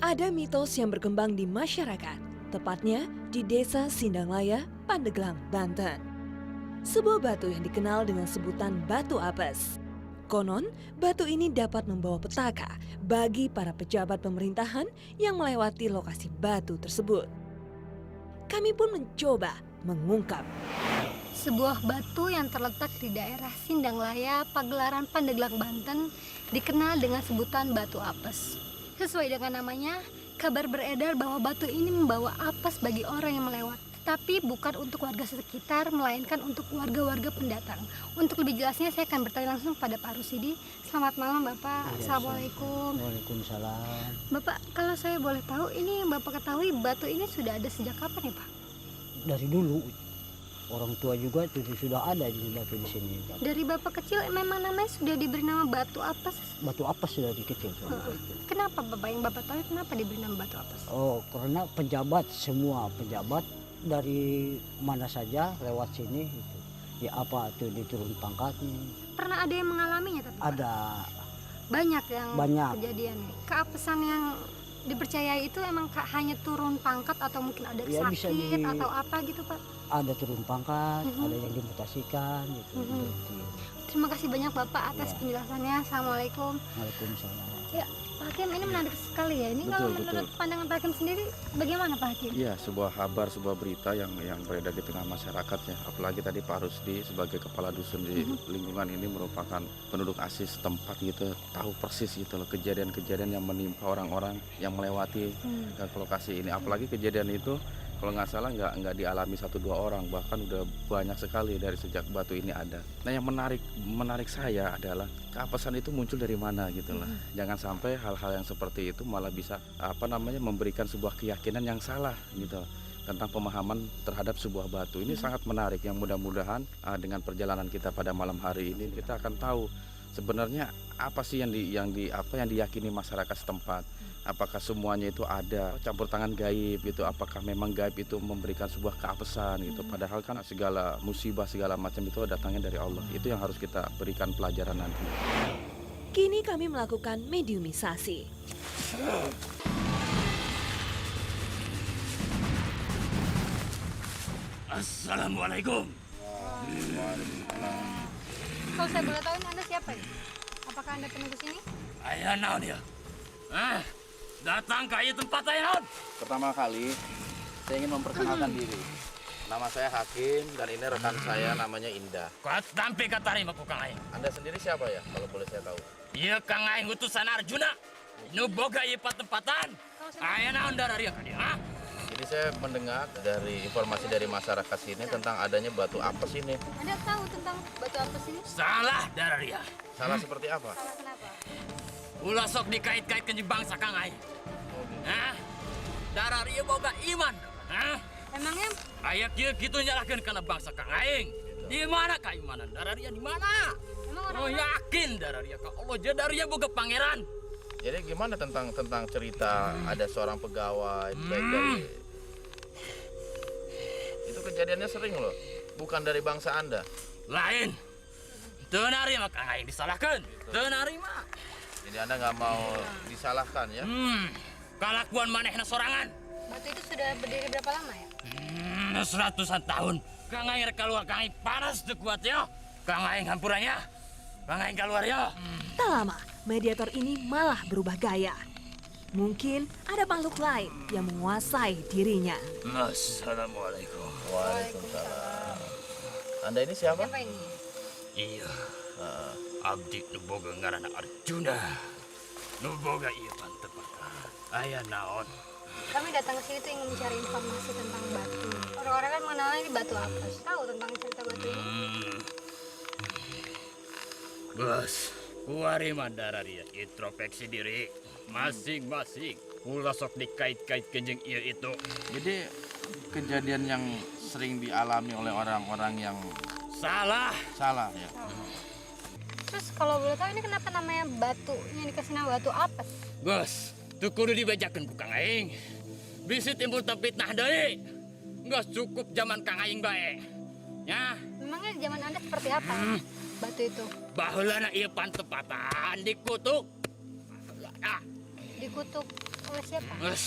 Ada mitos yang berkembang di masyarakat, tepatnya di Desa Sindanglaya, Pandeglang, Banten. Sebuah batu yang dikenal dengan sebutan batu apes. Konon, batu ini dapat membawa petaka bagi para pejabat pemerintahan yang melewati lokasi batu tersebut. Kami pun mencoba mengungkap. Sebuah batu yang terletak di daerah Sindanglaya, Pagelaran, Pandeglang, Banten dikenal dengan sebutan batu apes. Sesuai dengan namanya, kabar beredar bahwa batu ini membawa apes bagi orang yang melewat. Tapi bukan untuk warga sekitar, melainkan untuk warga-warga pendatang. Untuk lebih jelasnya, saya akan bertanya langsung pada Pak Rusidi. Selamat malam, Bapak. Assalamualaikum. Waalaikumsalam. Bapak, kalau saya boleh tahu, ini yang Bapak ketahui batu ini sudah ada sejak kapan ya, Pak? Dari dulu orang tua juga itu sudah ada di batu di sini. Dari Bapak kecil memang namanya sudah diberi nama batu apes? Batu apes sudah di kecil. Kenapa Bapak, yang Bapak tahu kenapa diberi nama batu apes? Oh, karena semua pejabat dari mana saja lewat sini itu. Ya apa tuh diturun pangkatnya. Pernah ada yang mengalaminya tapi Pak? Ada. Banyak yang Banyak. kejadian. Keapesan yang dipercayai itu emang hanya turun pangkat atau mungkin ada Ya, bisa sakit atau apa gitu Pak? Ada turun pangkat, ada yang dimutasikan gitu. Terima kasih banyak Bapak atas Ya. penjelasannya. Assalamualaikum. Waalaikumsalam. Ya, Pak Hakim, ini menarik sekali ya. Ini kalau menurut pandangan Pak Hakim sendiri, bagaimana Pak Hakim? Iya, sebuah kabar, sebuah berita yang beredar di tengah masyarakat ya. Apalagi tadi Pak Rusdi sebagai kepala dusun di lingkungan ini merupakan penduduk asli setempat gitu, tahu persis gitu loh kejadian-kejadian yang menimpa orang-orang yang melewati ke lokasi ini. Apalagi kejadian itu kalau nggak salah nggak dialami 1-2 orang, bahkan udah banyak sekali dari sejak batu ini ada. Nah yang menarik saya adalah keapesan itu muncul dari mana gitu lah. Jangan sampai hal-hal yang seperti itu malah bisa memberikan sebuah keyakinan yang salah gitu tentang pemahaman terhadap sebuah batu. Ini sangat menarik, yang mudah-mudahan dengan perjalanan kita pada malam hari ini kita akan tahu sebenarnya apa sih yang diyakini masyarakat setempat. Apakah semuanya itu ada campur tangan gaib gitu? Apakah memang gaib itu memberikan sebuah keapesan gitu? Padahal kan segala musibah segala macam itu datangnya dari Allah. Itu yang harus kita berikan pelajaran nanti. Kini kami melakukan mediumisasi. Assalamualaikum. Kalau saya boleh tahu ini Anda siapa ya? Apakah Anda penunggu sini? Ayah naon ya? Datang ke ieu tempat aya naon? Pertama kali saya ingin memperkenalkan diri. Nama saya Hakim dan ini rekan saya namanya Indah. Kuat tampi katarima ku Kang Aing. Anda sendiri siapa ya kalau boleh saya tahu? Ieu Kang Aing utusan Arjuna. Nu boga ieu patempatan. Aya naon dararia ka dieu, ha? Jadi saya mendengar dari informasi dari masyarakat sini tentang adanya batu apes ini. Anda tahu tentang batu apes ini? Salah dararia. Salah seperti apa? Salah kenapa? Ulah sok dikait-kaitkeun jeung bangsa Kang Aing. Hah? Dararia boga iman. Hah? Emangnya Aya kieu kitu nyalahkeun kana bangsa Kang Aing. Di mana keimanan dararia di mana? emang Oh orang yakin dararia ka Allah je dararia boga pangeran. Jadi gimana tentang cerita ada seorang pegawai baik dari itu kejadiannya sering loh, bukan dari bangsa Anda. Lain. Teu narima Kang Aing disalahkeun. Teu narima. Jadi Anda nggak mau disalahkan ya? Kalakuan manehna sorangan. batu itu sudah berdiri berapa lama ya? Seratusan tahun. Kang Aing rek kaluar, Kang Aing panas teu kuat ya. Kang Aing hampuranya. Kang Aing keluar ya. Tak lama, mediator ini malah berubah gaya. Mungkin ada makhluk lain yang menguasai dirinya. Assalamualaikum. Waalaikumsalam. Anda ini siapa? Siapa ini? Iya. Abdi nu boga ngaranna Arjuna. Nu boga ieu pantepatan. Aya naon? Kami datang ke sini tuh ingin mencari informasi tentang batu. Orang-orang kan mengenalnya ini batu apes. Tahu tentang cerita batu ini? Bos, kuari mandararia introspeksi diri masing-masing. Ulah sok dikait-kaitkeun jeung ieu itu. Jadi kejadian yang sering dialami oleh orang-orang yang Salah. ya. Terus kalau boleh tahu ini kenapa namanya batu yang dikasih nama batu apes? Bos, tuh kudu dibajakeun ku Kang Aing. Bisi timbul fitnah deui. Geus cukup zaman Kang Aing bae. Ya, Memangnya di zaman Anda seperti apa batu itu? baheulana ieu pantepatan dikutuk. Ah, Dikutuk. oleh siapa? Wes,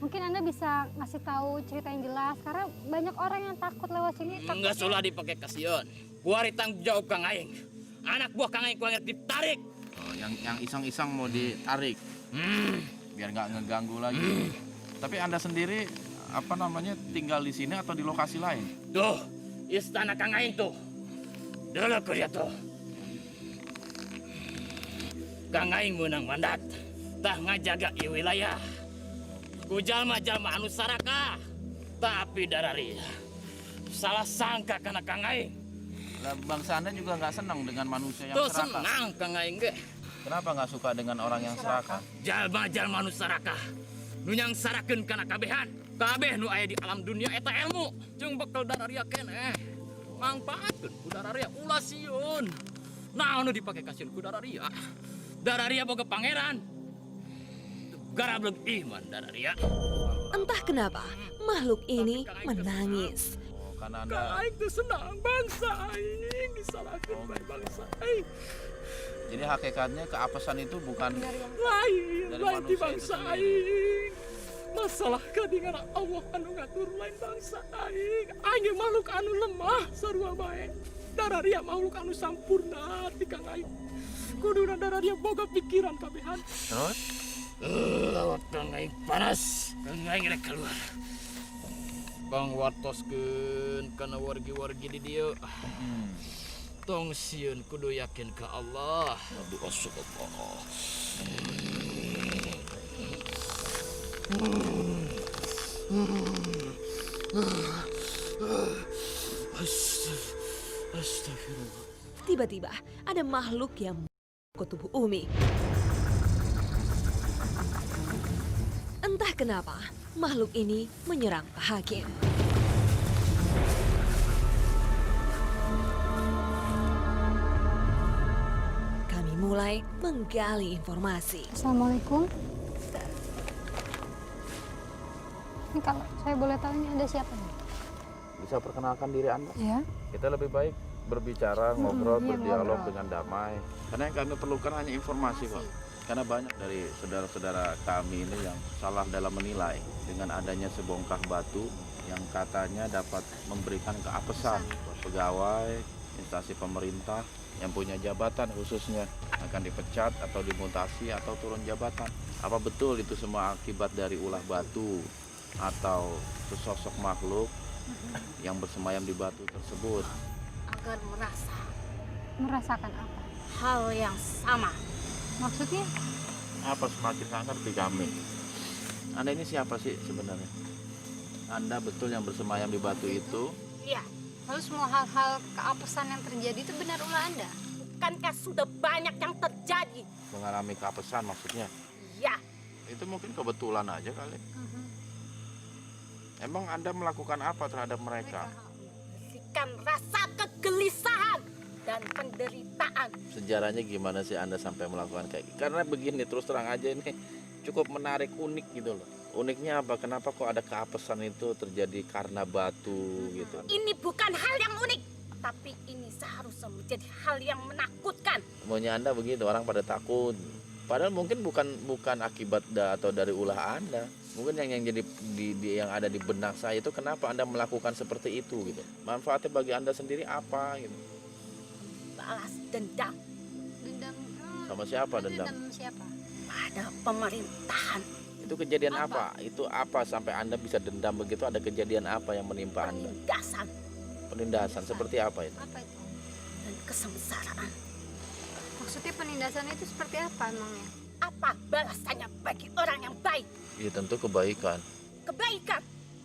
Mungkin Anda bisa ngasih tahu cerita yang jelas karena banyak orang yang takut lewat sini. enggak salah dipakai kasihan. Gua tanggung jawab Kang Aing. Anak buah Kang Aing kuangnya ditarik. Oh, yang iseng-iseng mau ditarik biar nggak ngeganggu lagi. Tapi Anda sendiri apa namanya tinggal di sini atau di lokasi lain? Tuh, istana Kang Aing tuh. Dulu kerja tuh. Kang Aing menang mandat. Tah ngajaga i wilayah. Ku jalma-jalma anu saraka. Tapi darari salah sangka karena Kang Aing. Lah, bangsa Anda juga nggak senang dengan manusia yang Tuh serakah. senang Kang Aing ge. Kenapa nggak suka dengan orang yang serakah? Jalma-jalma anu saraka. Nu nyang sarakeun kana kabehan. Kabeh nu aya di alam dunia eta ilmu. Jeung bekal dararia keneh. Mangpaatkeun ku dararia ulah sieun. Naon nu dipake kasieun ku dararia? Dararia boga pangeran. Garableg iman dararia. Entah kenapa, makhluk ini menangis. Karena Anda Aing teh senang bangsa aing disalahkeun bae bangsa aing. jadi hakikatnya keapesan itu bukan Lain Dari lain di manusia bangsa itu sendiri. aing. Masalah kadingan Allah anu ngatur lain bangsa aing. Aing makhluk anu lemah sarua bae. Dararia makhluk anu sampurna ti Kang Aing. Kuduna dararia boga pikiran kabehan. terus Laut Kang Aing panas. Kang Aing rek keluar. Bang wartoskeun kana wargi-wargi di dieu. Tong sieun kudu yakin ke Allah. Doa Allah. Astagfirullah. Tiba-tiba ada makhluk yang ke tubuh Umi. Entah kenapa, makhluk ini menyerang Pak Hakim. Kami mulai menggali informasi. Assalamualaikum. Ini kalau saya boleh tahu ini ada siapa nih? bisa perkenalkan diri Anda. Ya. Kita lebih baik berbicara, ngobrol, iya, berdialog ngobrol. dengan damai. Karena yang kami perlukan hanya informasi, Pak. Karena banyak dari saudara-saudara kami ini yang salah dalam menilai dengan adanya sebongkah batu yang katanya dapat memberikan keapesan buat pegawai, instansi pemerintah yang punya jabatan khususnya akan dipecat atau dimutasi atau turun jabatan. Apa betul itu semua akibat dari ulah batu atau sesosok makhluk yang bersemayam di batu tersebut? Agar Merasakan apa? hal yang sama. Maksudnya? Apa semakin nggak ngerti kami. Anda ini siapa sih sebenarnya? Anda betul yang bersemayam di batu itu? Iya, Lalu semua hal-hal keapesan yang terjadi itu benar ulah Anda? bukankah sudah banyak yang terjadi? Mengalami keapesan maksudnya? Ya, Itu mungkin kebetulan aja kali. Emang Anda melakukan apa terhadap mereka? berikan rasa kegelisahan dan penderitaan. Sejarahnya gimana sih Anda sampai melakukan kayak gitu? Karena begini, terus terang aja ini cukup menarik, unik gitu loh. Uniknya apa? Kenapa kok ada keapesan itu terjadi karena batu gitu? Ini bukan hal yang unik, tapi ini seharusnya menjadi hal yang menakutkan. Maunya Anda begitu, orang pada takut. Padahal mungkin bukan akibat atau dari ulah Anda. Mungkin yang jadi yang ada di benak saya itu kenapa Anda melakukan seperti itu gitu. Manfaatnya bagi Anda sendiri apa gitu? Balas dendam Dendam. Sama siapa dendam? Dendam siapa? pada pemerintahan. Itu kejadian apa? Itu apa sampai Anda bisa dendam begitu? Ada kejadian apa yang menimpa Anda? Penindasan Penindasan seperti apa itu? Apa itu? dan kesengsaraan. Maksudnya penindasan itu seperti apa emangnya? Apa balasannya bagi orang yang baik? Ya tentu kebaikan. Kebaikan.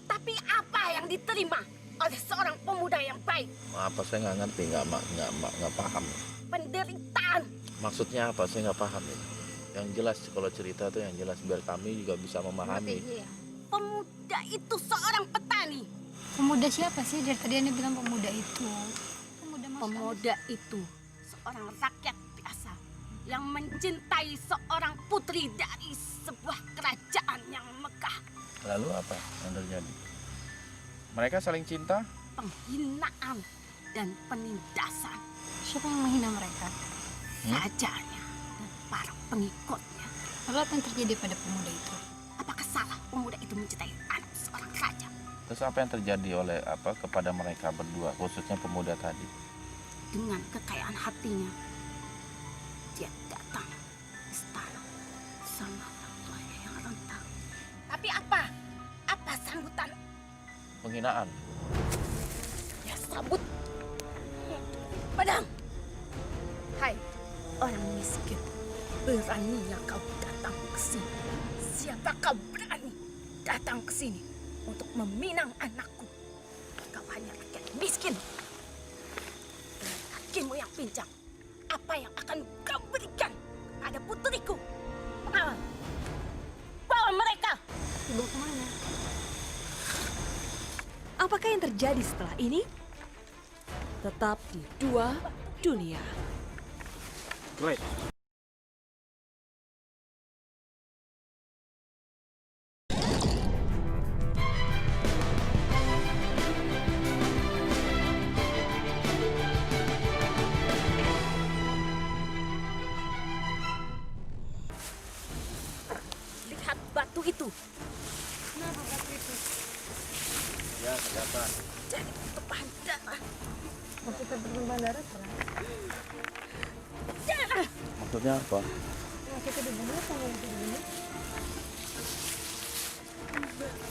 Tapi apa yang diterima oleh seorang pemuda yang baik? Apa saya nggak ngerti, nggak paham. Penderitaan. Maksudnya apa? Saya nggak paham itu. Yang jelas kalau cerita tuh yang jelas biar kami juga bisa memahami. Iya. Pemuda itu seorang petani. Pemuda siapa sih? Dari tadi Anda bilang pemuda itu. Pemuda maksudnya? Pemuda itu seorang rakyat biasa yang mencintai seorang putri dari sebuah kerajaan yang megah. Lalu apa yang terjadi? Mereka saling cinta? Penghinaan dan penindasan. Siapa yang menghina mereka? Rajanya dan para pengikutnya. Lalu apa yang terjadi pada pemuda itu? Apakah salah pemuda itu mencintai anak seorang raja? Terus apa yang terjadi kepada mereka berdua, khususnya pemuda tadi? Dengan kekayaan hatinya, dia datang ke istana sama orang tuanya yang rentang. Tapi apa? Apa sambutan? Penghinaan. Ya sambut. Padang. Hai, orang miskin. Beraninya kau datang ke sini. Siapa kau berani datang ke sini untuk meminang anakku? Kau hanya rakyat miskin. Dengan kakimu yang pincang, apa yang akan kau berikan pada putriku? Pengawal, bawa mereka. Dibawa kemana? Apakah yang terjadi setelah ini? Tetap di Dua Dunia. Baik. Lihat batu itu. Kenapa batu itu? Ya, kelihatan. Jadi tumpahan darah. Waktu kita bertumpah darah pernah. Maksudnya apa? Waktu itu dibunuh sama waktu dibunuh.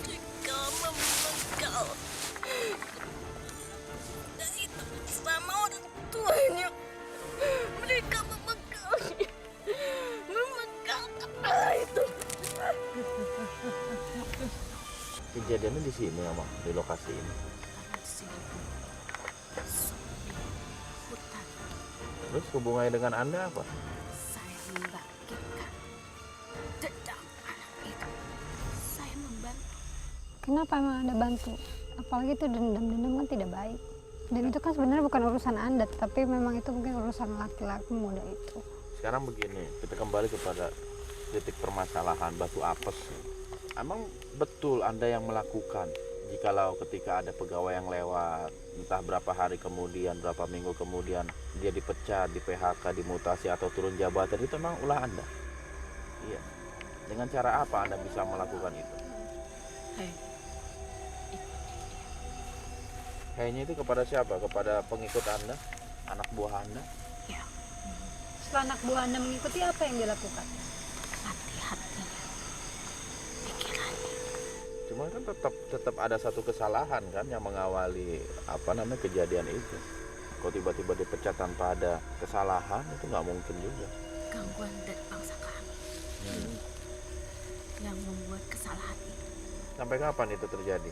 Mereka memenggal. Dan itu sama orang tuanya. Mereka memenggalnya. Memenggal kepala itu. Kejadiannya di sini ya, Mak, di lokasi ini. Hutan. Terus hubungannya dengan Anda apa? Saya membangkitkan dendam anak itu. Saya membantu. Kenapa emang Anda bantu? Apalagi itu dendam-dendam kan tidak baik. Dan itu kan sebenarnya bukan urusan Anda, tapi memang itu mungkin urusan laki-laki muda itu. Sekarang begini, kita kembali kepada titik permasalahan batu apes. Emang betul Anda yang melakukan? Jikalau ketika ada pegawai yang lewat, entah berapa hari kemudian, berapa minggu kemudian, dia dipecat, di PHK, dimutasi atau turun jabatan, itu memang ulah Anda? Iya. Dengan cara apa Anda bisa melakukan itu? Hei, Kayaknya itu kepada siapa? Kepada pengikut Anda? Anak buah Anda? ya, Setelah anak buah Anda mengikuti, apa yang dilakukan? hati-hatinya, pikirannya. Cuma kan tetap ada satu kesalahan kan yang mengawali kejadian itu. Kok tiba-tiba dipecat tanpa ada kesalahan, itu nggak mungkin juga. Gangguan dari bangsa kami yang membuat kesalahan itu Sampai kapan itu terjadi?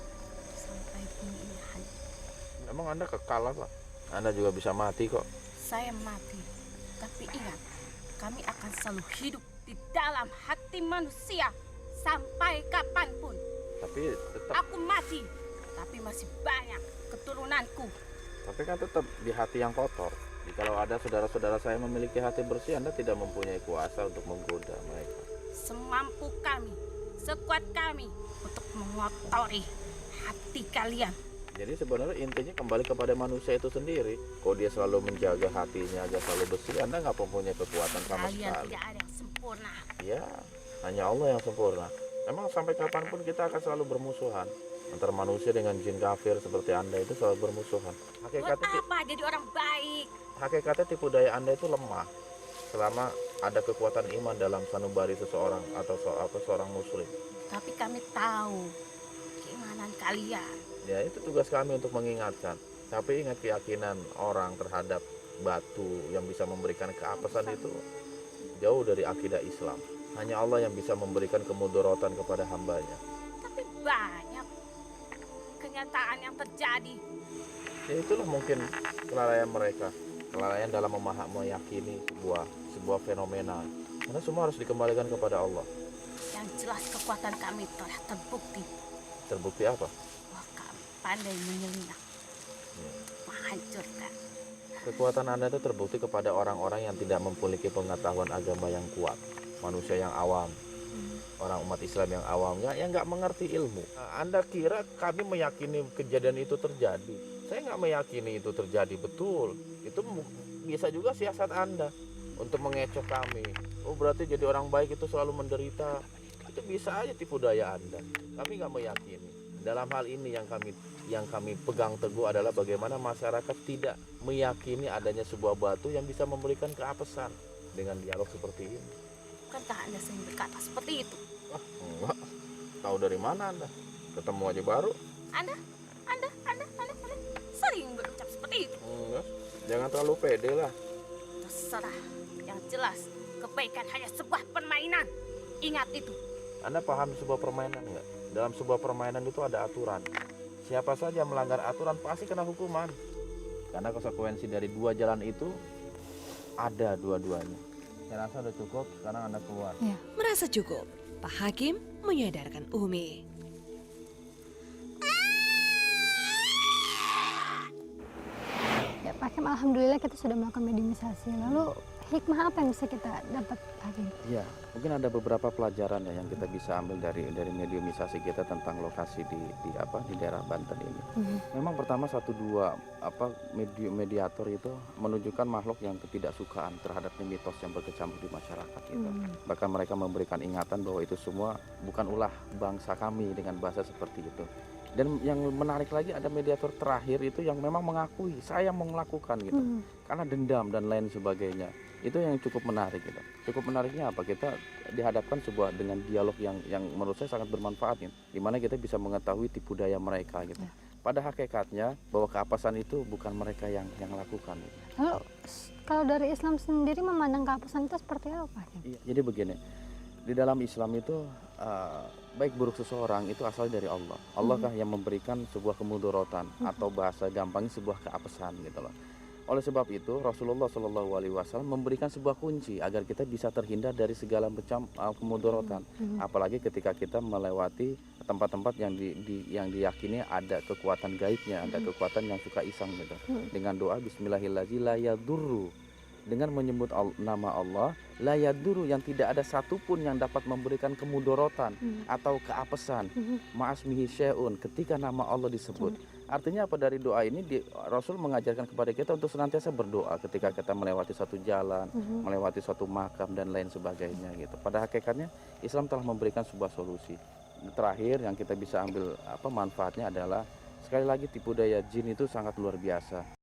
sampai bumi ini hancur. Emang Anda kekal apa? Anda juga bisa mati kok. Saya mati, tapi ingat, kami akan selalu hidup di dalam hati manusia sampai kapanpun. Tapi tetap, Aku mati, tapi masih banyak keturunanku. tapi kan tetap di hati yang kotor. Jikalau ada saudara-saudara saya memiliki hati bersih, Anda tidak mempunyai kuasa untuk menggoda mereka. Semampu kami, sekuat kami untuk mengotori hati kalian. Jadi sebenarnya intinya kembali kepada manusia itu sendiri. Kok dia selalu menjaga hatinya agar selalu bersih, Anda nggak mempunyai kekuatan sama Kalian sekali. tidak ada yang sempurna. Ya, hanya Allah yang sempurna. Memang sampai kapanpun kita akan selalu bermusuhan. Antara manusia dengan jin kafir seperti Anda itu selalu bermusuhan. Buat apa jadi orang baik? Hakikatnya tipu daya Anda itu lemah. Selama ada kekuatan iman dalam sanubari seseorang atau seorang muslim. Tapi kami tahu keimanan kalian. Ya, itu tugas kami untuk mengingatkan. Tapi ingat, keyakinan orang terhadap batu yang bisa memberikan keapesan itu jauh dari akidah Islam. Hanya Allah yang bisa memberikan kemudorotan kepada hambanya. Tapi banyak kenyataan yang terjadi. Ya itulah mungkin kelalaian mereka. Kelalaian dalam meyakini sebuah fenomena. Karena semua harus dikembalikan kepada Allah. Yang jelas kekuatan kami telah terbukti Terbukti apa? bahwa kami pandai menyelinap, Ya. menghancurkan. Kekuatan Anda itu terbukti kepada orang-orang yang tidak memiliki pengetahuan agama yang kuat. Manusia yang awam, orang umat Islam yang awam, yang nggak mengerti ilmu. Anda kira kami meyakini kejadian itu terjadi? Saya nggak meyakini itu terjadi, betul. Itu bisa juga siasat Anda untuk mengecoh kami. Oh, berarti jadi orang baik itu selalu menderita. itu bisa aja tipu daya Anda. Kami nggak meyakini. Dalam hal ini yang kami pegang teguh adalah bagaimana masyarakat tidak meyakini adanya sebuah batu yang bisa memberikan keapesan dengan dialog seperti ini. Bukankah Anda sering berkata seperti itu? Enggak. Tahu dari mana Anda? Ketemu aja baru. Anda sering berucap seperti itu. Enggak. Jangan terlalu pede lah. Terserah. Yang jelas, kebaikan hanya sebuah permainan. Ingat itu. Anda paham sebuah permainan enggak? Dalam sebuah permainan itu ada aturan. Siapa saja melanggar aturan pasti kena hukuman. Karena konsekuensi dari dua jalan itu ada dua-duanya. Saya rasa udah cukup, sekarang Anda keluar. Merasa cukup, Pak Hakim menyadarkan Umi. Ya Pak Hakim, alhamdulillah kita sudah melakukan mediumisasi. Lalu hikmah apa yang bisa kita dapat Pak Hakim? Ya, mungkin ada beberapa pelajaran ya yang kita bisa ambil dari mediumisasi kita tentang lokasi di daerah Banten ini. Memang pertama mediator itu menunjukkan makhluk yang ketidaksukaan terhadap mitos yang berkecamuk di masyarakat itu. Bahkan mereka memberikan ingatan bahwa itu semua bukan ulah bangsa kami dengan bahasa seperti itu. Dan yang menarik lagi ada mediator terakhir itu yang memang mengakui saya mau melakukan gitu. Karena dendam dan lain sebagainya. Itu yang cukup menarik gitu. Cukup menariknya apa? Kita dihadapkan dengan dialog yang menurut saya sangat bermanfaat gitu. Di mana kita bisa mengetahui tipu daya mereka gitu. Pada hakikatnya bahwa keapesan itu bukan mereka yang lakukan gitu. Lalu kalau dari Islam sendiri memandang keapesan itu seperti apa Pak Hakim? Iya, jadi begini. Di dalam Islam itu baik buruk seseorang itu asal dari Allah. Allah kah yang memberikan sebuah kemudorotan atau bahasa gampangnya sebuah keapesan gitu loh. Oleh sebab itu Rasulullah SAW memberikan sebuah kunci agar kita bisa terhindar dari segala macam kemudorotan. Apalagi ketika kita melewati tempat-tempat yang diyakini ada kekuatan gaibnya, ada kekuatan yang suka iseng gitu. Dengan doa Bismillahirrahmanirrahim, dengan menyebut nama Allah, la yaduru, yang tidak ada satupun yang dapat memberikan kemudorotan atau keapesan, ma'asmihi syai'un, ketika nama Allah disebut. Artinya apa dari doa ini? Rasul mengajarkan kepada kita untuk senantiasa berdoa ketika kita melewati satu jalan, melewati suatu makam dan lain sebagainya gitu. Pada hakikatnya Islam telah memberikan sebuah solusi. Terakhir yang kita bisa ambil manfaatnya adalah sekali lagi tipu daya jin itu sangat luar biasa.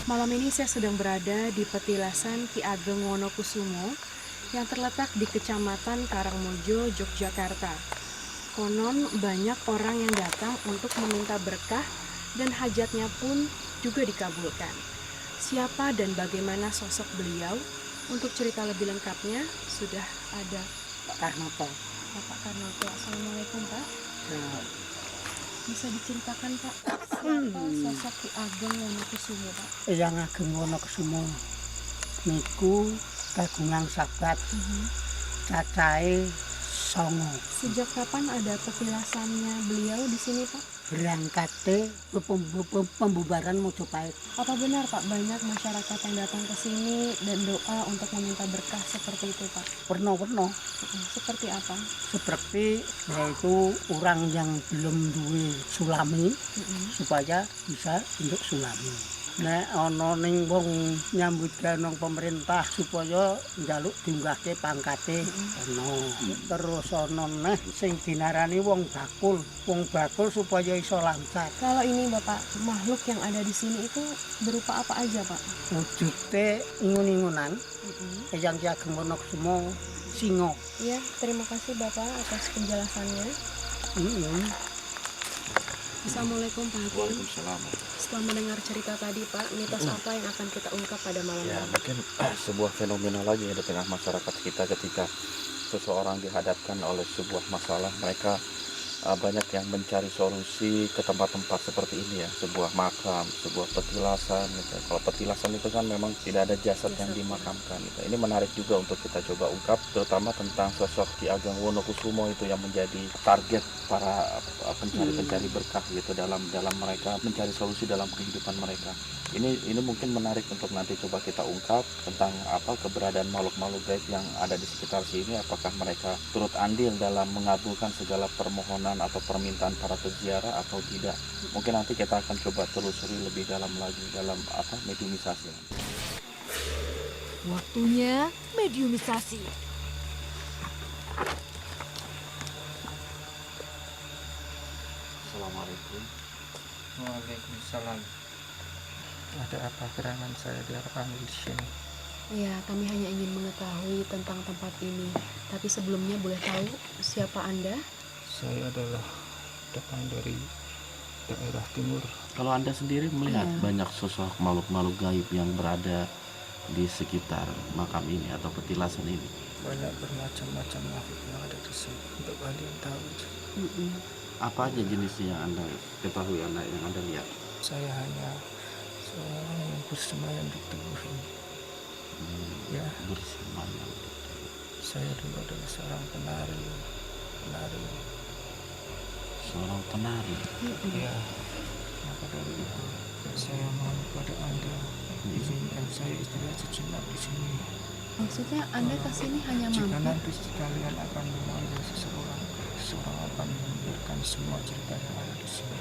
Malam ini saya sedang berada di petilasan Ki Ageng Wonokusumo yang terletak di Kecamatan Karangmojo, Yogyakarta. Konon banyak orang yang datang untuk meminta berkah dan hajatnya pun juga dikabulkan. Siapa dan bagaimana sosok beliau? Untuk cerita lebih lengkapnya sudah ada Pak Karnoto. Bapak Karnoto. Assalamualaikum Pak. Bisa diceritakan Pak siapa sosok Ki Ageng Wonokusumo Pak? Yang Ageng Wonokusumo niku kagungan sahabat cacahe 9. Sejak kapan ada petilasannya beliau di sini Pak? Berangkate pembubaran Mojopahit. Apa benar Pak banyak masyarakat yang datang ke sini dan doa untuk meminta berkah seperti itu Pak? Pernah Seperti apa? seperti yaitu orang yang belum duwe sulami supaya bisa untuk sulami. Nek ana ning wong nyambut gawe nang pemerintah supaya njaluk diunggahke pangkate ono. Terus ana neh sing dinarani wong bakul supaya iso lancar. Kalau ini Bapak, makhluk yang ada di sini itu berupa apa aja Pak? Wujude ingun-ingunan. Eyang Ki Ageng Wonokusumo singa. Ya, terima kasih Bapak atas penjelasannya. Assalamualaikum Pak Hakim. Waalaikumsalam. Setelah mendengar cerita tadi Pak, mitos apa yang akan kita ungkap pada malam Ya, ini? mungkin sebuah fenomena lagi ya di tengah masyarakat kita ketika seseorang dihadapkan oleh sebuah masalah, mereka banyak yang mencari solusi ke tempat-tempat seperti ini ya, sebuah makam, sebuah petilasan gitu. Kalau petilasan itu kan memang tidak ada jasad yang dimakamkan gitu. Ini menarik juga untuk kita coba ungkap, terutama tentang sosok Ki Ageng Wonokusumo itu yang menjadi target para pencari-pencari berkah gitu dalam mereka mencari solusi dalam kehidupan mereka. Ini mungkin menarik untuk nanti coba kita ungkap tentang keberadaan makhluk-makhluk gaib yang ada di sekitar sini. Apakah mereka turut andil dalam mengabulkan segala permohonan atau permintaan para peziarah atau tidak? Mungkin nanti kita akan coba telusuri lebih dalam lagi dalam mediumisasi. Waktunya mediumisasi. Assalamualaikum. Waalaikumsalam. Ada apa gerangan saya dipanggil di sini? Ya, kami hanya ingin mengetahui tentang tempat ini. Tapi sebelumnya boleh tahu siapa Anda? Saya adalah datang dari daerah timur. Kalau Anda sendiri melihat banyak sosok makhluk-makhluk gaib yang berada di sekitar makam ini atau petilasan ini? Banyak bermacam-macam makhluk yang ada di sini. Untuk kalian tahu, Apa aja jenisnya yang Anda ketahui, yang Anda lihat? saya hanya seorang yang bersemayam di tubuh ini. Ya, Bersemayam. saya dulu adalah seorang penari. Seorang penari. Ya, maka dari itu saya mohon kepada Anda izinkan saya istirahat sejenak di sini. Maksudnya Anda kesini hanya Jika mampir? nanti kalian akan memanggil seseorang akan membiarkan semua cerita yang ada di sini.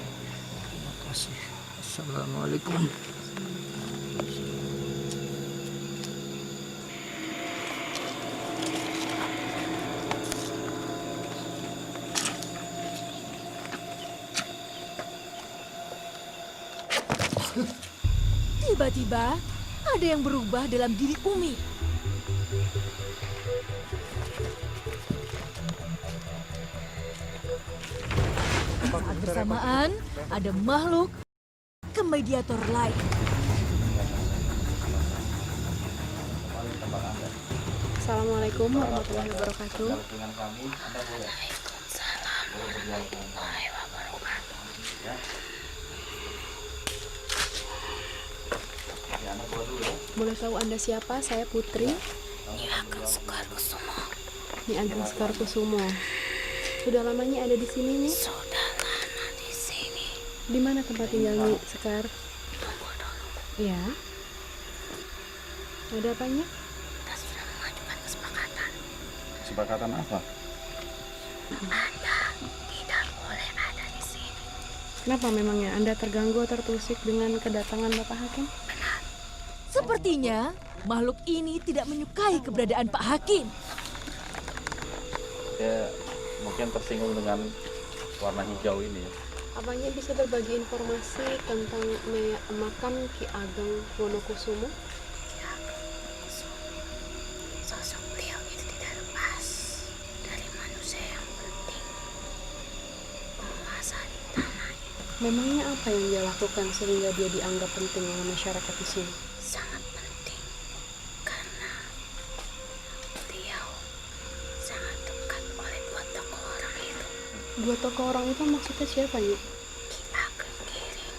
Terima kasih. Assalamualaikum. Tiba-tiba ada yang berubah dalam diri Umi. Saat bersamaan ada makhluk ke mediator lain. Assalamualaikum warahmatullahi wabarakatuh. Boleh tahu Anda siapa? Saya Putri. Nyi Ageng Sekar Kusumo. Sudah lamanya ada di sini, Nyi? Sudah lama di sini. Di mana tempat tinggal Nyi Sekar? Tunggu dulu. Ya. Ada apanya? Kita sudah mengajukan kesepakatan. Kesepakatan apa? Anda tidak boleh ada di sini. Kenapa memangnya Anda terganggu atau tertusik dengan kedatangan Bapak Hakim? Sepertinya makhluk ini tidak menyukai keberadaan Pak Hakim. Dia mungkin tersinggung dengan warna hijau ini ya. Apanya bisa berbagi informasi tentang makam Ki Ageng Wonokusumo? Sosok beliau itu tidak lepas dari manusia yang penting menguasai tanah ini. Memangnya apa yang dia lakukan sehingga dia dianggap penting oleh masyarakat di sini? Sangat penting karena beliau sangat dekat oleh dua tokoh orang itu, Dua tokoh orang itu maksudnya siapa, Yuk? Ki Ageng Giring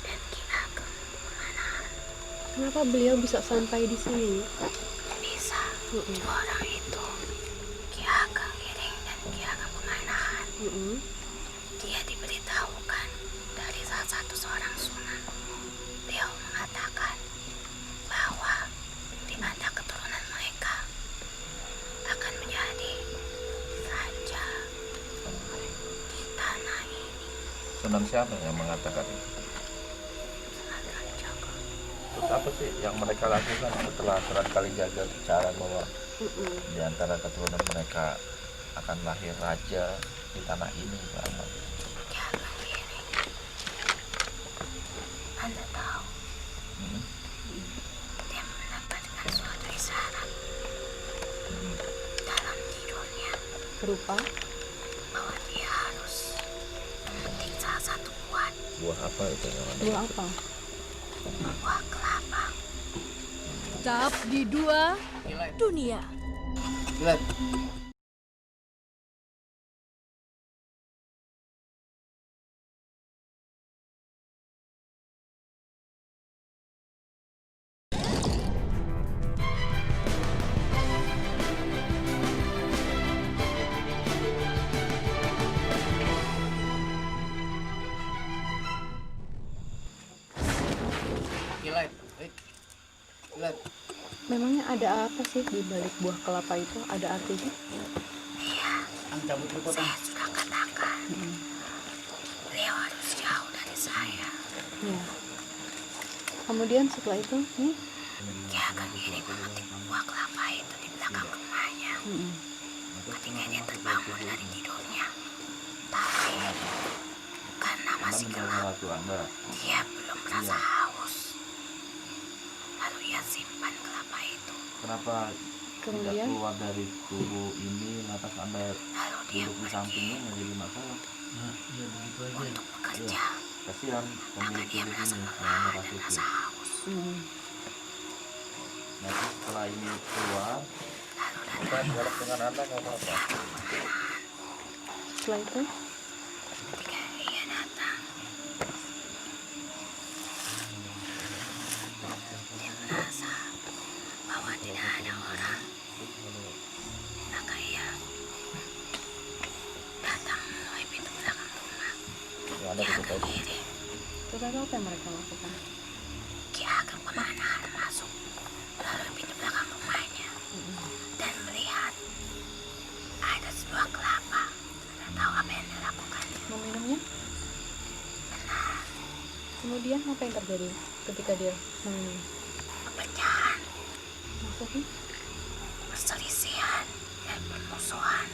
dan Ki Ageng Pemanahan. Kenapa beliau bisa sampai di sini? Bisa dua orang itu, Ki Ageng Giring dan Ki Ageng Pemanahan, dia diberitahukan dari salah satu seorang sunan. Beliau mengatakan bahwa di antara keturunan mereka akan menjadi raja di tanah ini. Sunan siapa yang mengatakan itu? Sunan Kalijaga. Terus apa sih yang mereka lakukan setelah Sunan Kalijaga bicara bahwa di antara keturunan mereka akan lahir raja di tanah ini? Ki Ageng Giring, Anda tahu, dia mendapatkan suatu isyarat dalam tidurnya Berupa? bahwa dia harus memetik salah satu buah Buah apa itu? Dua apa? buah kelapa. Cap di dua dunia. Memangnya ada apa sih di balik buah kelapa itu? Ada artinya? Saya sudah katakan, beliau harus jauh dari saya. Ya. Kemudian setelah itu, nih, Dia akan Giring memetik buah kelapa itu di belakang rumahnya. Ketika dia terbangun dari tidurnya, tapi karena masih gelap, dia belum merasa haus. Lalu ia simpan kelapa itu. Kenapa kemudian keluar dari tubuh ini lantas Anda Lalu dia duduk di pergi sampingnya menjadi masalah? untuk bekerja. Kasihan Maka dia pemilik merasa ini lelah dan itu. merasa haus. Nah, terus setelah ini keluar, Lalu kita datang dialog dengan Anda nggak apa-apa. setelah itu ketika ia datang. Dia merasa bahwa tidak ada orang. Maka ia datang melalui pintu belakang rumah. Ya, Anda Dia tutup akan aja. Giring. terus apa yang mereka lakukan? Ki Ageng Pemanahan masuk melalui pintu belakang rumahnya dan melihat ada sebuah kelapa. Anda tahu apa yang dilakukan? Meminumnya? Kemudian apa yang terjadi ketika dia meminum? Perpecahan, Maksudnya? perselisihan, dan permusuhan.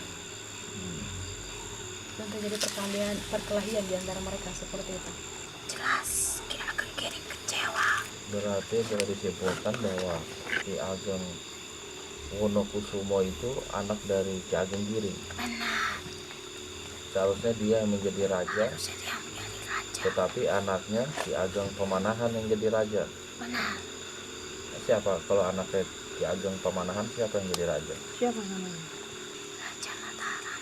Dan terjadi perkelahian di antara mereka seperti itu. Jelas Ki Ageng Giring kecewa. Berarti sudah disimpulkan bahwa Ki Ageng Wonokusumo itu anak dari Ki Ageng Giring. Benar, Seharusnya dia yang menjadi raja, harusnya dia menjadi raja. tetapi anaknya Ki Ageng Pemanahan yang jadi raja. Benar, Siapa kalau anaknya Ki Ageng Pemanahan, siapa yang jadi raja? Siapa namanya? Raja Mataram.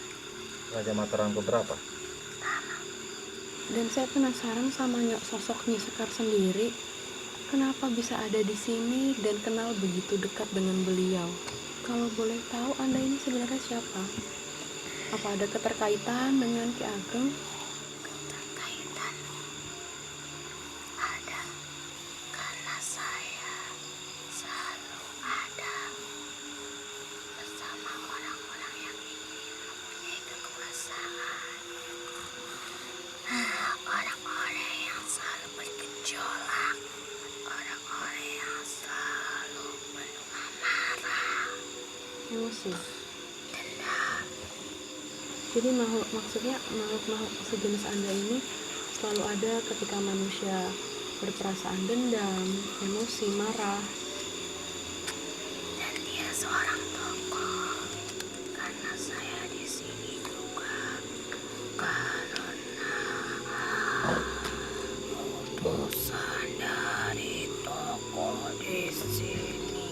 Raja Mataram keberapa? Dan saya penasaran sama sosok Nyi Sekar sendiri. Kenapa bisa ada di sini dan kenal begitu dekat dengan beliau? Kalau boleh tahu, Anda ini sebenarnya siapa? Apa ada keterkaitan dengan Ki Ageng? Keterkaitan ada karena saya selalu ada bersama orang-orang yang ingin mempunyai kekuasaan. Orang-orang yang selalu bergejolak, orang-orang yang selalu penuh amarah, Emosi. dendam. Jadi maksudnya makhluk sejenis Anda ini selalu ada ketika manusia berperasaan dendam, emosi, marah. Dan dia seorang tokoh karena saya di sini juga karena utusan dari tokoh di sini.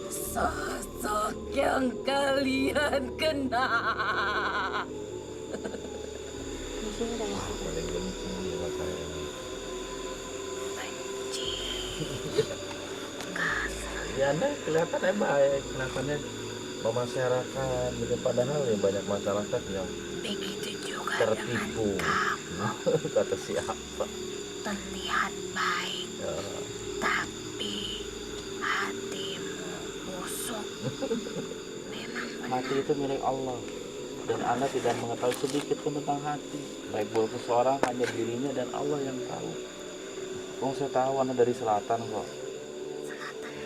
Sosok yang kalian kenal. Di sini ada maksudnya. Paling benci sama saya. Benci. Ya Anda kelihatannya baik, kelihatannya memasyarakat gitu, padahal ya banyak masyarakat yang Begitu juga tertipu. dengan kamu. Kata siapa? Terlihat baik, Ya, tapi hatimu busuk. Memang hati itu milik Allah dan Anda tidak mengetahui sedikit pun tentang hati. Baik buruk seseorang hanya dirinya dan Allah yang tahu. Saya tahu Anda dari selatan kok. selatan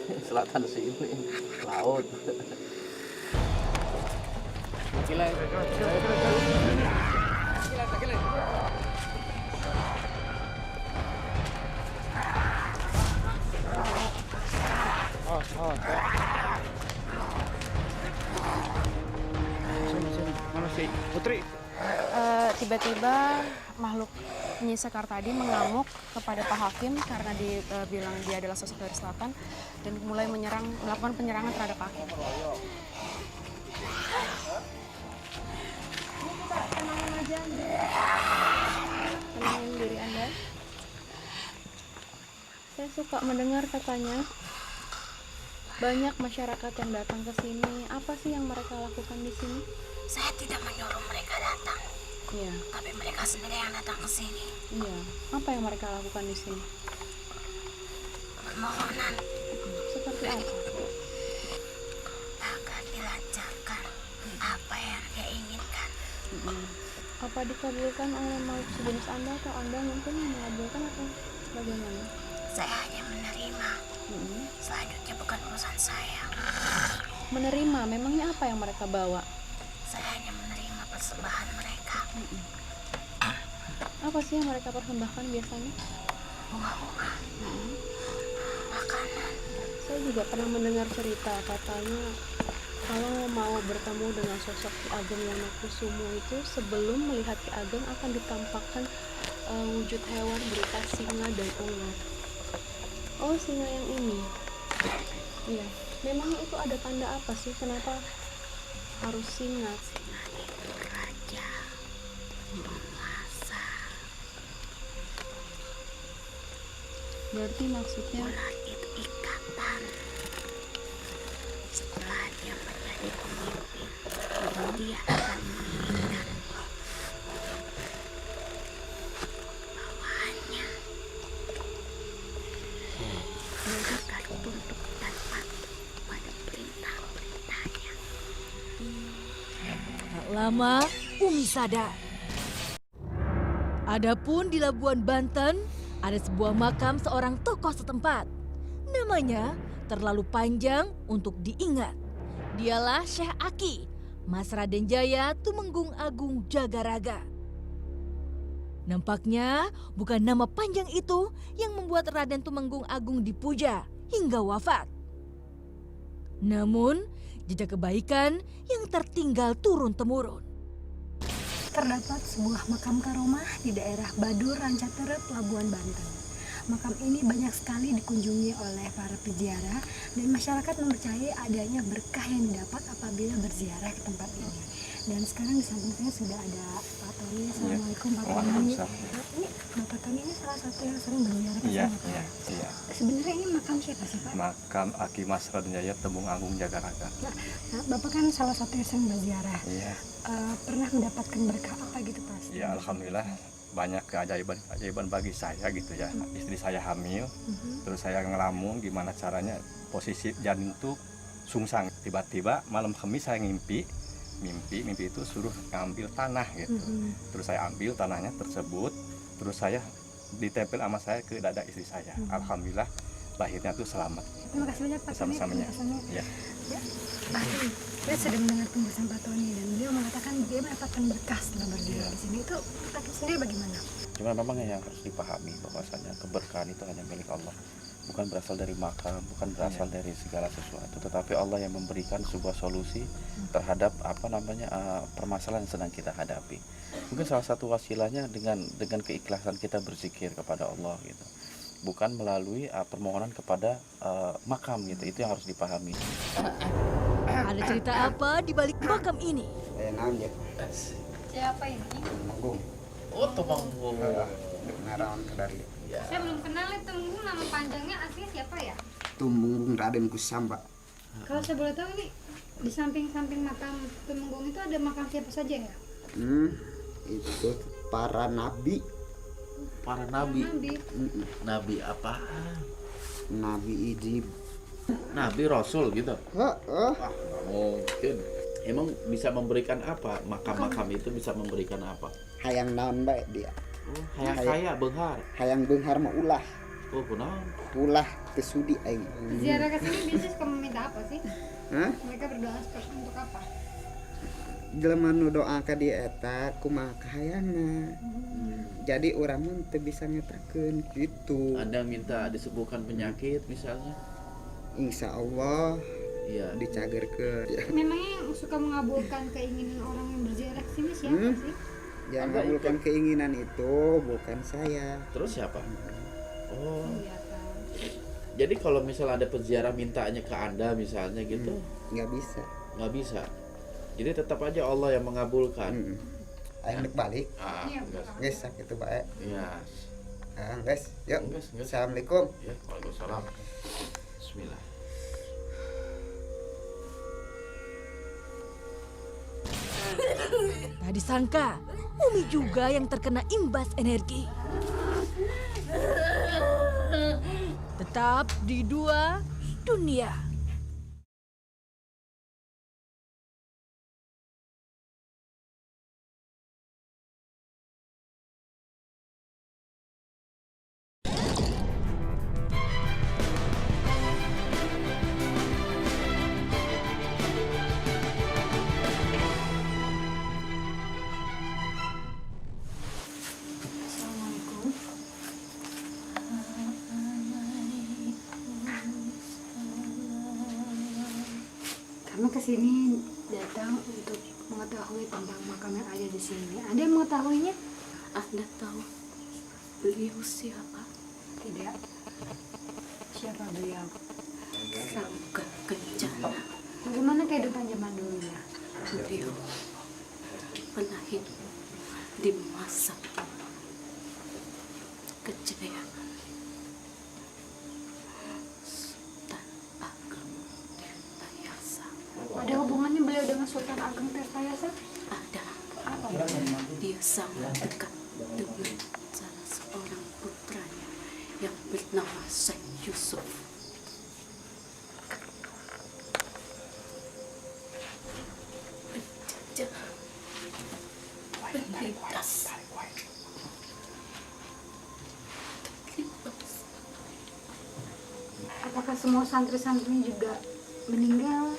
mana? Selatan sini, laut. Tiba-tiba makhluk Nyi Sekar tadi mengamuk kepada Pak Hakim karena bilang dia adalah sosok dari selatan dan mulai melakukan penyerangan terhadap Pak Hakim. Tenangin aja Anda. Tenangin diri Anda. Saya suka mendengar katanya banyak masyarakat yang datang ke sini. Apa sih yang mereka lakukan di sini? Saya tidak menyuruh mereka datang. Iya. Tapi mereka sendiri yang datang ke sini. Iya. Apa yang mereka lakukan di sini? Permohonan Seperti apa? agar dilancarkan apa yang dia inginkan. Apa dikabulkan oleh makhluk sejenis Anda atau Anda mungkin mengabulkan atau bagaimana? Saya hanya menerima. Selanjutnya bukan urusan saya. Menerima, memangnya apa yang mereka bawa? Saya hanya menerima persembahan mereka. Apa sih yang mereka persembahkan biasanya? Bunga-bunga, makanan. Saya juga pernah mendengar cerita katanya kalau mau bertemu dengan sosok Ki Ageng Wonokusumo itu sebelum melihat Ki Ageng akan ditampakkan wujud hewan berupa singa dan ular. Oh, singa yang ini. Iya. Memangnya itu ada tanda apa sih? Kenapa harus singa? Itu raja, penguasa, Berarti maksudnya ular itu ikatan. Setelah dia menjadi pemimpin, dia akan mengikat bawahannya agar tunduk dan patuh pada perintah-perintahnya. Tak lama, Umi sadar. Adapun di Labuan Banten, ada sebuah makam seorang tokoh setempat. Namanya terlalu panjang untuk diingat. Dialah Syekh Aki, Mas Raden Jaya Tumenggung Agung Jagaraga. Nampaknya bukan nama panjang itu yang membuat Raden Tumenggung Agung dipuja hingga wafat. Namun, jejak kebaikan yang tertinggal turun-temurun. Terdapat sebuah makam karomah di daerah Badur, Rancaterep, Labuan Banten. Makam ini banyak sekali dikunjungi oleh para peziarah dan masyarakat mempercayai adanya berkah yang didapat apabila berziarah ke tempat ini. Dan sekarang di samping saya sudah ada Pak Tony. Assalamualaikum Pak Tony. Ini Bapak Tony ini salah satu yang sering berziarah ke sana, Pak. Iya. Sebenarnya ini makam siapa sih, Pak? Makam Aki Mas Raden Jaya Tumenggung Agung Jagaraga. Nah, Bapak kan salah satu yang sering berziarah. Iya. Pernah mendapatkan berkah apa gitu, Pak? Ya alhamdulillah banyak keajaiban bagi saya gitu ya. Istri saya hamil, terus saya ngelamun gimana caranya posisi janin tuh sungsang. Tiba-tiba malam Kamis saya mimpi itu suruh ngambil tanah gitu. Terus saya ambil tanahnya tersebut, terus saya ditempel sama saya ke dada istri saya. Alhamdulillah lahirnya tuh selamat. Terima kasih banyak Pak Tony. Sama-samanya. Ya. Saya sudah mendengar penjelasan Pak Tony dan beliau mengatakan dia mendapatkan berkah setelah berziarah di sini. Itu Pak sendiri bagaimana? Cuma memang yang harus dipahami bahwasanya keberkahan itu hanya milik Allah. Bukan berasal dari makam, bukan berasal dari segala sesuatu, tetapi Allah yang memberikan sebuah solusi terhadap permasalahan yang sedang kita hadapi. Mungkin salah satu wasilahnya dengan keikhlasan kita berzikir kepada Allah gitu. Bukan melalui permohonan kepada makam gitu. Itu yang harus dipahami. Ada cerita apa di balik makam ini? Siapa ini? Tumenggung. Oh, Tumenggung. Narawan dari Saya belum kenal itu Tumenggung, nama panjangnya aslinya siapa ya? Tumenggung Raden Kusamba. Kalau saya boleh tahu ini di samping-samping makam Tumenggung itu ada makam siapa saja ya? Itu para nabi. Para nabi. Nabi. Nabi apaan? Nabi Idrib. Nabi Rasul gitu. Wah, Mungkin. Emang bisa memberikan apa? Makam-makam itu bisa memberikan apa? hayang naon bae dia. Hayang kaya, benghar. Hayang beunghar mah ulah. Oh, kunaon? Ulah teu sudi aing. Ziarah ke sini biasanya suka meminta apa sih? Hah? Mereka berdoa seperti untuk apa? Jelema nu doa ka dia eta kumaha kahayangna. Jadi urang mah teu bisa ngetakeun kitu. Anda minta disembuhkan penyakit misalnya? Insya Allah Iya. dicagerkeun. Memangnya yang suka mengabulkan keinginan orang yang berziarah ke sini siapa sih? Yang Anda mengabulkan keinginan itu bukan saya. Terus siapa? Oh. Iya kan. Jadi kalau misalnya ada peziarah mintanya ke Anda misalnya gitu, Nggak bisa. nggak bisa. Jadi tetap aja Allah yang mengabulkan. Aing dek balik. Iya, Enggak. Guys, sakitu bae. Iya. Guys, yuk. Guys. Assalamualaikum. Ya, waalaikumsalam. Bismillah. Tak disangka, Umi juga yang terkena imbas energi. Tetap di dua dunia. Assalamualaikum. Kami kesini datang untuk mengetahui tentang makam yang ada di sini. Ada yang mengetahuinya? Anda tahu beliau siapa? Tidak. Siapa beliau? Sangga Kencana. Bagaimana kehidupan zaman dulunya? Beliau pernah hidup di masa kejayaan Sultan Ageng Tirtayasa. Ada hubungannya beliau dengan Sultan Ageng Tirtayasa? Ada. Apa? Dia sangat dekat dengan salah seorang putranya yang bernama Syekh Yusuf. Penjajah, penindas, terlibat. Apakah semua santri-santrinya juga meninggal?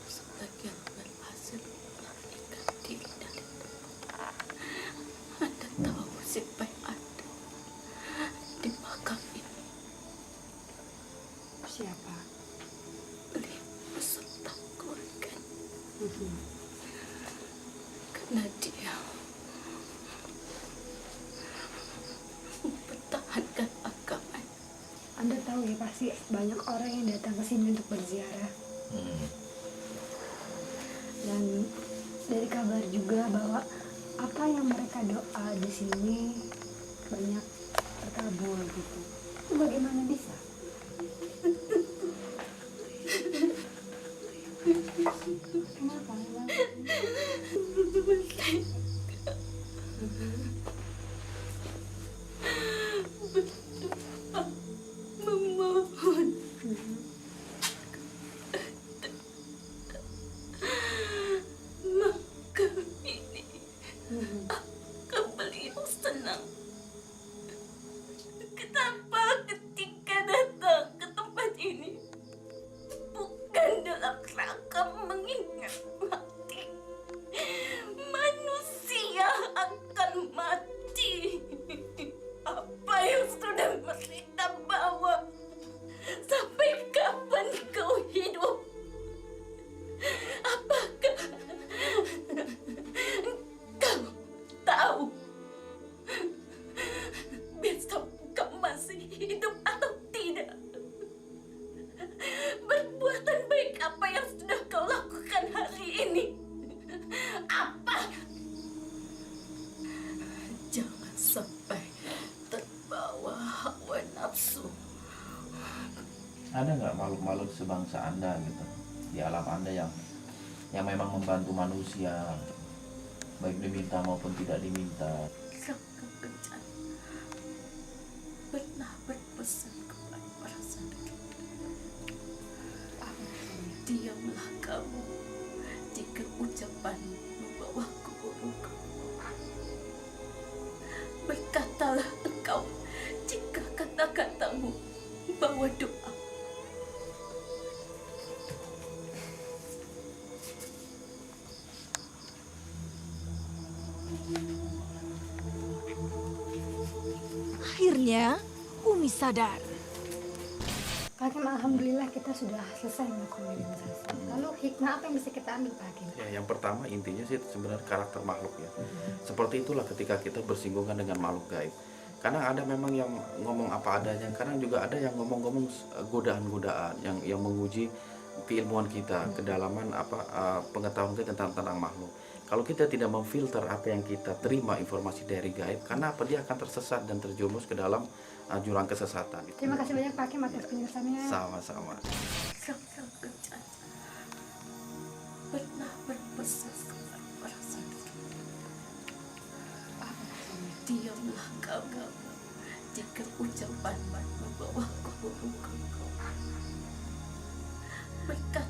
Sebagian berhasil melarikan diri dari tempat. Anda tahu siapa yang ada di makam ini? Siapa? Beliau beserta keluarganya. Karena dia mempertahankan agama. Anda tahu ya pasti banyak orang yang datang ke sini untuk berziarah. Dan dari kabar juga bahwa apa yang mereka doa di sini banyak terkabul gitu. Itu bagaimana bisa? Kenapa? Memohon makam ini akan beliau senang. Kenapa ketika datang ke tempat ini bukan dalam rangka mengingat mati? Manusia akan mati. Apa yang sudah mereka bawa? Sampai kapan kau hidup? Apakah kau tahu besok kau masih hidup atau tidak? Perbuatan baik apa yang sudah kau lakukan hari ini? Apa? Jangan sampai terbawa hawa nafsu. Ada nggak makhluk-makhluk sebangsa Anda gitu di alam Anda yang memang membantu manusia, baik diminta maupun tidak diminta? Sangga Kencana pernah berpesan kepada para santri, diamlah kamu jika ucapan membawa keburukan. Berkatalah engkau jika kata-katamu membawa doa. Akhirnya, Umi sadar. Hakim, alhamdulillah kita sudah selesai melakukan meditasasi. Lalu hikmah apa yang bisa kita ambil, Pak Hakim? Ya, yang pertama intinya sih sebenarnya karakter makhluk ya. Seperti itulah ketika kita bersinggungan dengan makhluk gaib. Karena ada memang yang ngomong apa adanya, kadang juga ada yang ngomong-ngomong godaan-godaan yang menguji keilmuan kita, kedalaman pengetahuan kita tentang makhluk. Kalau kita tidak memfilter apa yang kita terima informasi dari gaib, karena apa, dia akan tersesat dan terjumus ke dalam jurang kesesatan. Terima kasih banyak Pak Hakim atas penjelasannya. Sama-sama. Sang kencana pernah berpesan kepada saya. Diamlah kau jika ucapan membawa keburukan kau. Berkata